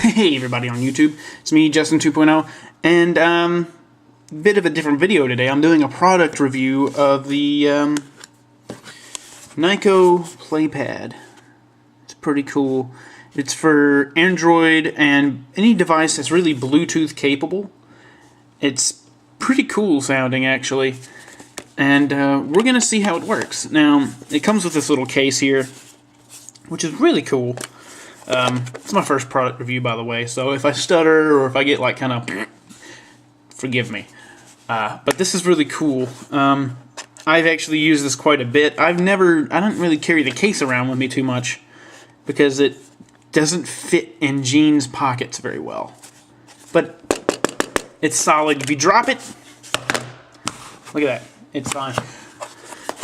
Hey everybody on YouTube, it's me, Justin 2.0, and a bit of a different video today. I'm doing a product review of the Nyko Playpad. It's pretty cool. It's for Android and any device that's really Bluetooth capable. It's pretty cool sounding actually, and we're going to see how it works. Now, it comes with this little case here, which is really cool. It's my first product review, by the way, so if I stutter or if I get like kind of, forgive me. But this is really cool. I've actually used this quite a bit. I don't really carry the case around with me too much because it doesn't fit in jeans pockets very well. But it's solid. If you drop it, look at that. It's fine.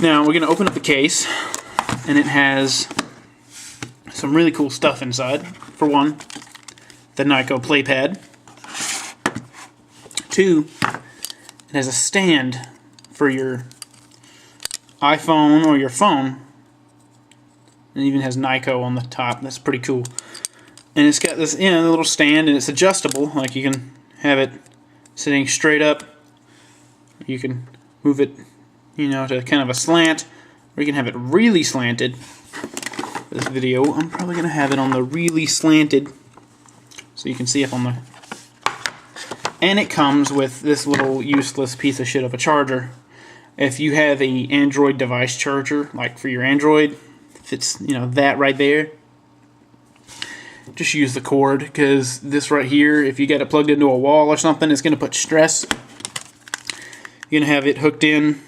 Now we're going to open up the case, and it has some really cool stuff inside. For one, the Nyko Playpad. Two, it has a stand for your iPhone or your phone. It even has Nyko on the top. That's pretty cool. And it's got this little stand, and it's adjustable. Like, you can have it sitting straight up. You can move it, to kind of a slant, or you can have it really slanted. This video, I'm probably going to have it on the really slanted so you can see up on the... And it comes with this little useless piece of shit of a charger. If you have a Android device charger, like for your Android, if it's, that right there, just use the cord, because this right here, if you got it plugged into a wall or something, it's going to put stress. You're going to have it hooked in.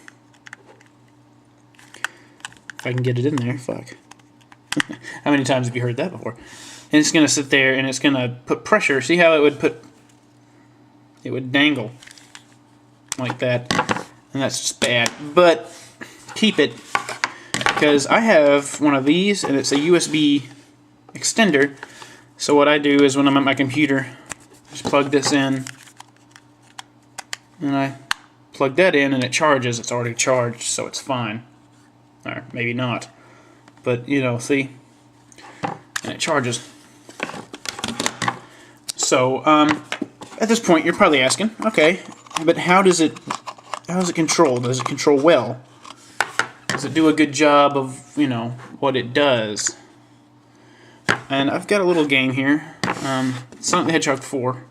If I can get it in there, fuck. How many times have you heard that before? And it's going to sit there and it's going to put pressure. See how it would dangle like that. And that's just bad. But keep it, because I have one of these and it's a USB extender. So what I do is when I'm at my computer, just plug this in. And I plug that in and it charges. It's already charged, so it's fine. Or maybe not. But, see, and it charges. So, at this point, you're probably asking, okay, but how is it control? Does it control well? Does it do a good job of, what it does? And I've got a little game here, Sonic the Hedgehog 4.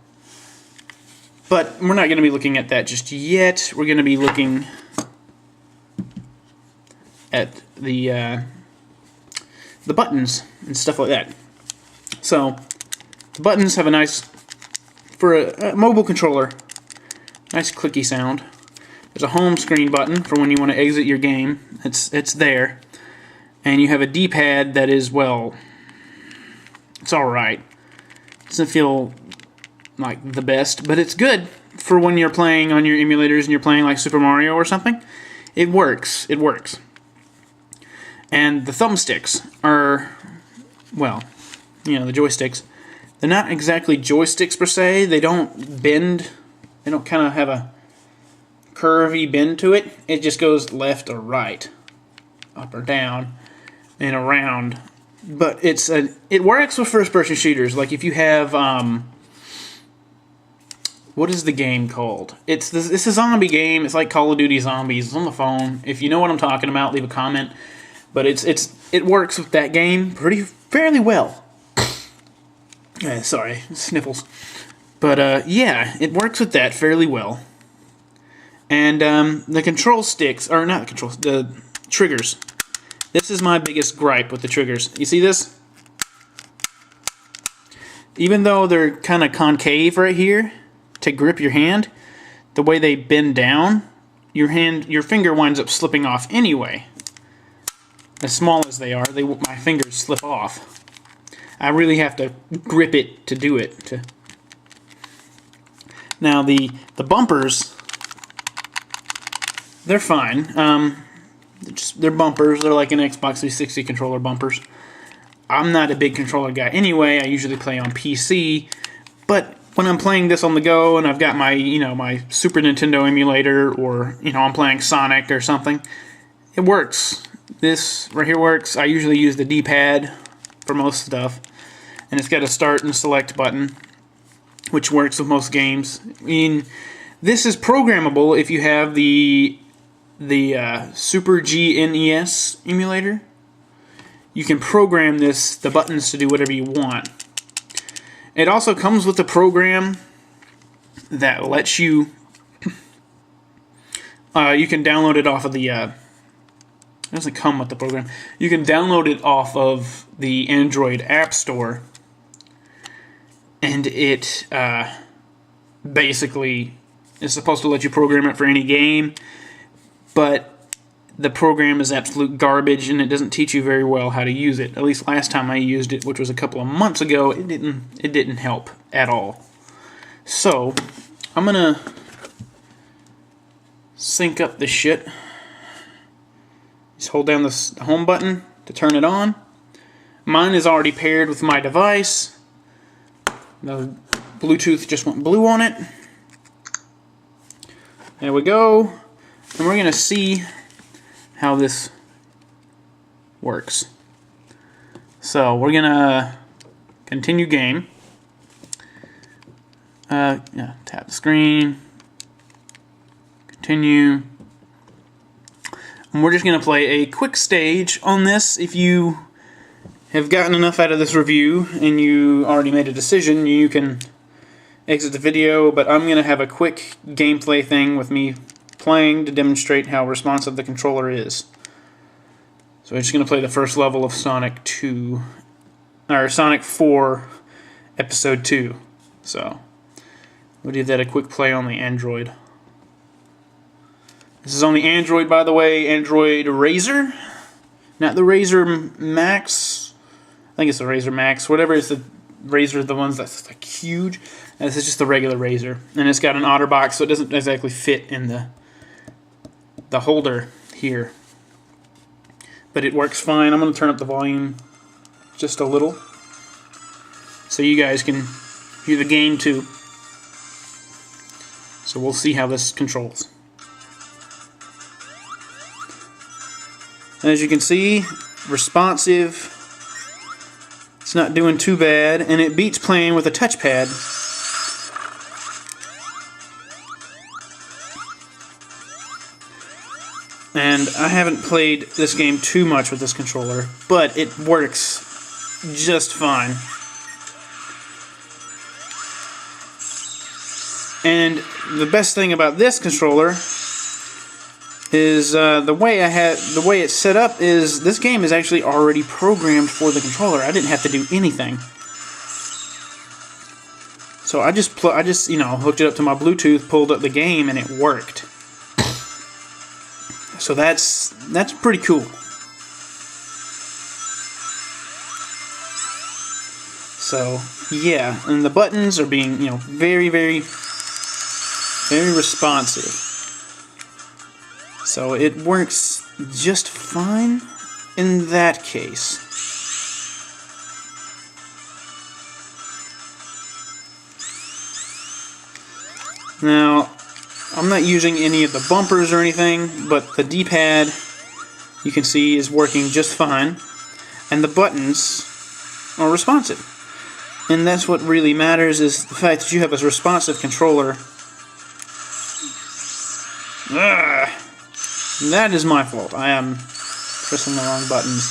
But we're not going to be looking at that just yet. We're going to be looking at the buttons and stuff like that. So the buttons have a nice, for a mobile controller, nice clicky sound. There's a home screen button for when you want to exit your game. It's there. And you have a D-pad that is, well, it's alright. It doesn't feel like the best, but it's good for when you're playing on your emulators and you're playing like Super Mario or something. It works. It works. And the thumbsticks are, well, the joysticks. They're not exactly joysticks per se. They don't bend. They don't kind of have a curvy bend to it. It just goes left or right, up or down, and around. But it works with first-person shooters. Like if you have, what is the game called? It's a zombie game. It's like Call of Duty Zombies. It's on the phone. If you know what I'm talking about, leave a comment. But it works with that game fairly well. Sorry, sniffles. But yeah, it works with that fairly well. And the control sticks, or not the controls, the triggers. This is my biggest gripe with the triggers. You see this? Even though they're kind of concave right here to grip your hand, the way they bend down, your finger winds up slipping off anyway. As small as they are, my fingers slip off. I really have to grip it to do it. Now the bumpers, they're fine. They're bumpers. They're like an Xbox 360 controller bumpers. I'm not a big controller guy anyway. I usually play on PC, but when I'm playing this on the go and I've got my my Super Nintendo emulator, or I'm playing Sonic or something, it works. This right here works. I usually use the D-pad for most stuff. and it's got a start and select button, which works with most games. I mean, this is programmable if you have the Super GNES emulator. You can program the buttons to do whatever you want. It also comes with a program that lets you you can download it off of the it doesn't come with the program. You can download it off of the Android App Store, and it basically is supposed to let you program it for any game, but the program is absolute garbage, and it doesn't teach you very well how to use it. At least last time I used it, which was a couple of months ago, it didn't help at all. So I'm gonna sync up this shit. Just hold down the home button to turn it on. Mine is already paired with my device. The Bluetooth just went blue on it. There we go. And we're gonna see how this works. So we're gonna continue game. Yeah, tap the screen, continue, and we're just gonna play a quick stage on this. If you have gotten enough out of this review and you already made a decision, you can exit the video, but I'm gonna have a quick gameplay thing with me playing to demonstrate how responsive the controller is. So we're just going to play the first level of Sonic 4 Episode 2. So we'll do that a quick play on the Android. This is on the Android, by the way, Android Razr, not the Razr Max. I think it's the Razr Max, whatever. It's the Razr, the ones that's like huge. And this is just the regular Razr, and it's got an OtterBox, so it doesn't exactly fit in the holder here, but it works fine. I'm going to turn up the volume just a little so you guys can hear the game too. So we'll see how this controls. As you can see, responsive. It's not doing too bad, and it beats playing with a touchpad. And I haven't played this game too much with this controller, but it works just fine. And the best thing about this controller is the way it's set up is this game is actually already programmed for the controller. I didn't have to do anything. So I just hooked it up to my Bluetooth, pulled up the game, and it worked. So that's pretty cool. So yeah, and the buttons are being very, very, very responsive. So it works just fine in that case. Now, I'm not using any of the bumpers or anything, but the D-pad, you can see, is working just fine, and the buttons are responsive. And that's what really matters, is the fact that you have a responsive controller. That is my fault. I am pressing the wrong buttons.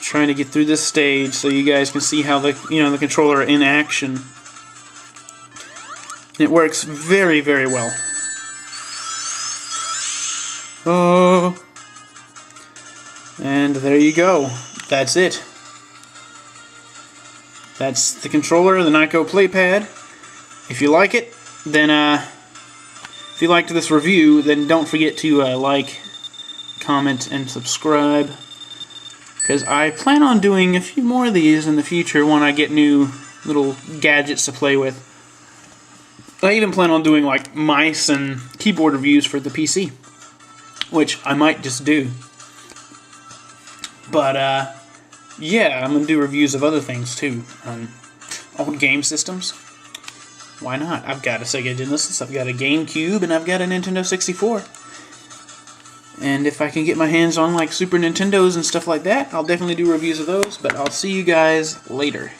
Trying to get through this stage so you guys can see how the controller in action. It works very, very well. Oh, and there you go. That's it. That's the controller, the Nyko Playpad. If you like it, then if you liked this review, then don't forget to like, comment, and subscribe. Because I plan on doing a few more of these in the future when I get new little gadgets to play with. I even plan on doing like mice and keyboard reviews for the PC, which I might just do. But yeah, I'm going to do reviews of other things too. Old game systems. Why not? I've got a Sega Genesis, I've got a GameCube, and I've got a Nintendo 64. And if I can get my hands on like Super Nintendos and stuff like that, I'll definitely do reviews of those. But I'll see you guys later.